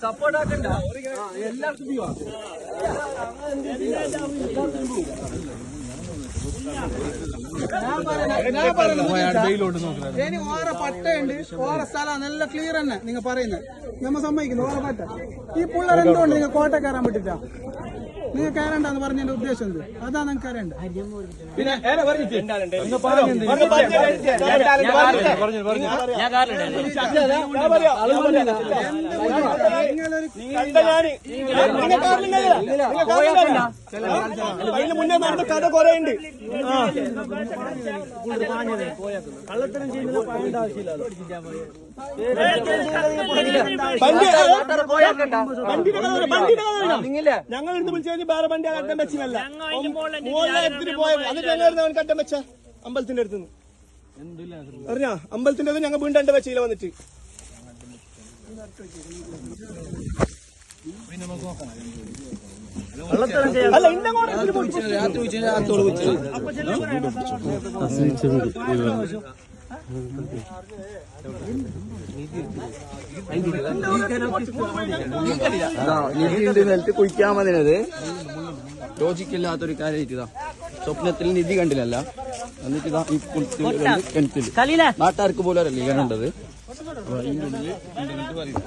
support ആക്കണ്ട എല്ലാവർക്കും ഓരോ പട്ടയുണ്ട് ഓരോ സ്ഥലം നല്ല ക്ലിയർ തന്നെ നിങ്ങൾ പറയുന്നത് നമ്മ സമ്മതിക്കുന്നു ഓരോ പട്ട ഈ പിള്ളേർ എന്തുകൊണ്ട് നിങ്ങൾ കോട്ട കയറാൻ പറ്റില്ല നിങ്ങൾ കയറണ്ടെന്ന് പറഞ്ഞതിന്റെ ഉദ്ദേശം എന്ത് അതാ നിങ്ങൾക്ക് അറിയണ്ട പിന്നെ മുന്നേ നടന്ന കഥ കുറെ ഉണ്ട് കള്ളത്തരം ചെയ്യുന്നത് പറയേണ്ട ആവശ്യമില്ലല്ലോ ഞങ്ങൾ ഇന്ന് വിളിച്ചു വേറെ വണ്ടി അട്ടം വെച്ചില്ല പോയത് അത് ഞങ്ങൾ കട്ടം വെച്ച അമ്പലത്തിന്റെ അടുത്തുനിന്ന് അറിഞ്ഞാ അമ്പലത്തിന്റെ അടുത്ത് ഞങ്ങൾ വീണ്ടും അട്ടം വെച്ചില്ല വന്നിട്ട് അല്ല നിധി നിലത്ത് കുഴിക്കാൻ മതിനത് ലോജിക്കില്ലാത്തൊരു കാര്യമായിട്ടാ സ്വപ്നത്തിൽ നിധി കണ്ടില്ലല്ല എന്നിട്ട് ഇതാ ഈ കിണറ്റിൽ നാട്ടുകാർക്ക് പോലും അറിയില്ല കണ്ടത് അതിൻ്റെ ഉള്ളിൽ പറയും